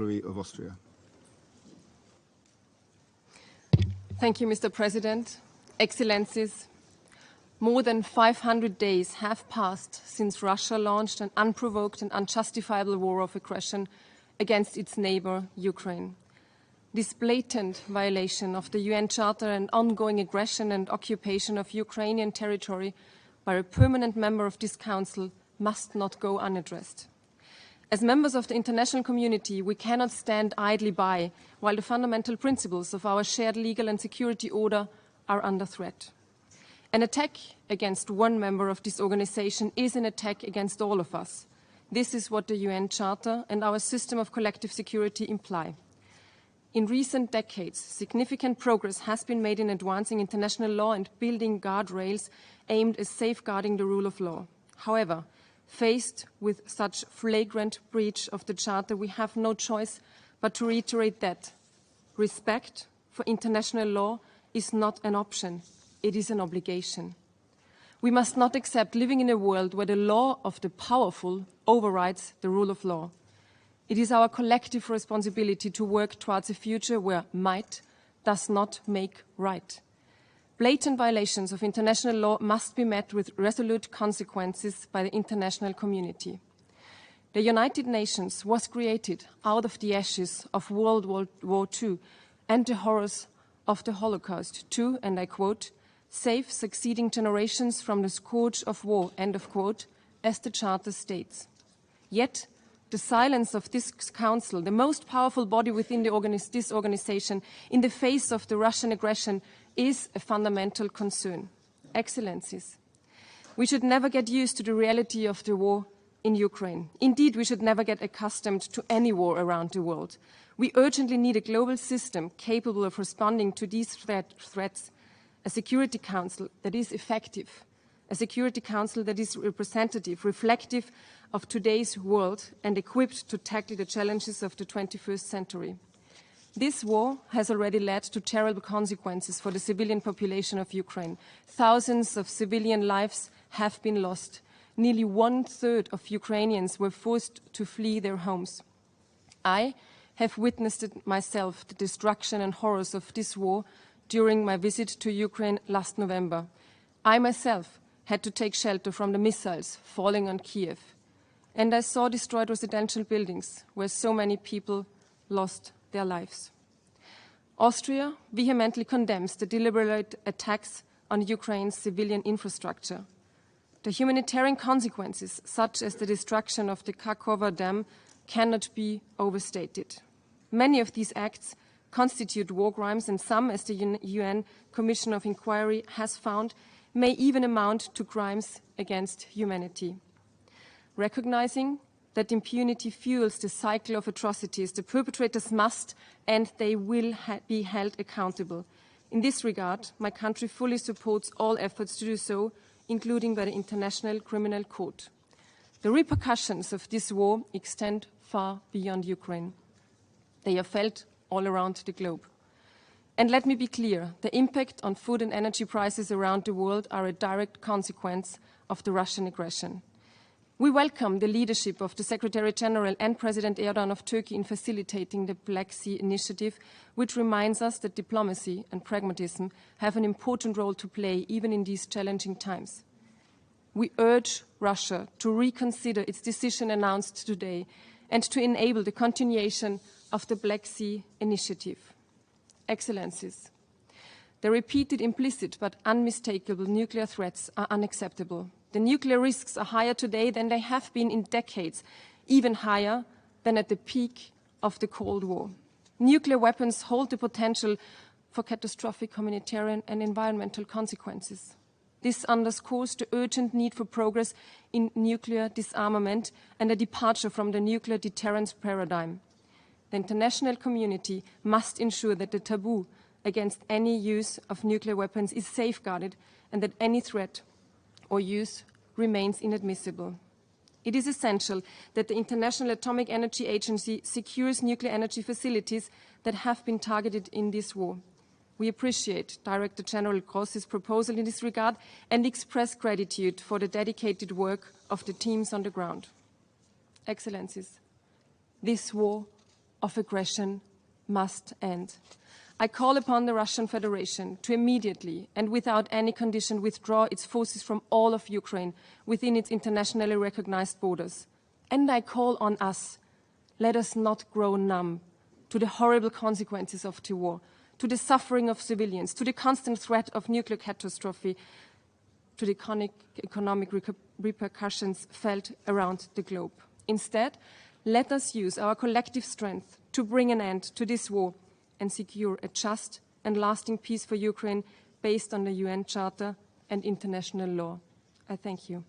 of Austria. Thank you, Mr. President. Excellencies, more than 500 days have passed since Russia launched an unprovoked and unjustifiable war of aggression against its neighbor, Ukraine. This blatant violation of the UN Charter and ongoing aggression and occupation of Ukrainian territory by a permanent member of this Council must not go unaddressed. As members of the international community, we cannot stand idly by while the fundamental principles of our shared legal and security order are under threat. An attack against one member of this organization is an attack against all of us. This is what the UN Charter and our system of collective security imply. In recent decades, significant progress has been made in advancing international law and building guardrails aimed at safeguarding the rule of law. However, faced with such flagrant breach of the Charter, we have no choice but to reiterate that respect for international law is not an option, it is an obligation. We must not accept living in a world where the law of the powerful overrides the rule of law. It is our collective responsibility to work towards a future where might does not make right. Blatant violations of international law must be met with resolute consequences by the international community. The United Nations was created out of the ashes of World War II and the horrors of the Holocaust to, and I quote, save succeeding generations from the scourge of war, end of quote, as the Charter states. Yet, the silence of this Council, the most powerful body within this organization, in the face of the Russian aggression, is a fundamental concern. Excellencies, we should never get used to the reality of the war in Ukraine. Indeed, we should never get accustomed to any war around the world. We urgently need a global system capable of responding to these threats, a Security Council that is effective, a Security Council that is representative, reflective of today's world and equipped to tackle the challenges of the 21st century. This war has already led to terrible consequences for the civilian population of Ukraine. Thousands of civilian lives have been lost. Nearly 1/3 of Ukrainians were forced to flee their homes. I have witnessed it myself, the destruction and horrors of this war during my visit to Ukraine last November. I myself had to take shelter from the missiles falling on Kiev. And I saw destroyed residential buildings where so many people lost their lives. Austria vehemently condemns the deliberate attacks on Ukraine's civilian infrastructure. The humanitarian consequences, such as the destruction of the Kakhovka Dam, cannot be overstated. Many of these acts constitute war crimes, and some, as the UN Commission of Inquiry has found, may even amount to crimes against humanity. Recognizing that impunity fuels the cycle of atrocities, the perpetrators must and they will be held accountable. In this regard, my country fully supports all efforts to do so, including by the International Criminal Court. The repercussions of this war extend far beyond Ukraine. They are felt all around the globe. And let me be clear, the impact on food and energy prices around the world are a direct consequence of the Russian aggression. We welcome the leadership of the Secretary-General and President Erdogan of Turkey in facilitating the Black Sea Initiative, which reminds us that diplomacy and pragmatism have an important role to play even in these challenging times. We urge Russia to reconsider its decision announced today and to enable the continuation of the Black Sea Initiative. Excellencies, the repeated implicit but unmistakable nuclear threats are unacceptable. The nuclear risks are higher today than they have been in decades, even higher than at the peak of the Cold War. Nuclear weapons hold the potential for catastrophic humanitarian and environmental consequences. This underscores the urgent need for progress in nuclear disarmament and a departure from the nuclear deterrence paradigm. The international community must ensure that the taboo against any use of nuclear weapons is safeguarded and that any threat or use remains inadmissible. It is essential that the International Atomic Energy Agency secures nuclear energy facilities that have been targeted in this war. We appreciate Director General Gross's proposal in this regard and express gratitude for the dedicated work of the teams on the ground. Excellencies, this war of aggression must end. I call upon the Russian Federation to immediately and without any condition withdraw its forces from all of Ukraine within its internationally recognized borders. And I call on us, let us not grow numb to the horrible consequences of the war, to the suffering of civilians, to the constant threat of nuclear catastrophe, to the economic repercussions felt around the globe. Instead, let us use our collective strength to bring an end to this war and secure a just and lasting peace for Ukraine based on the UN Charter and international law. I thank you.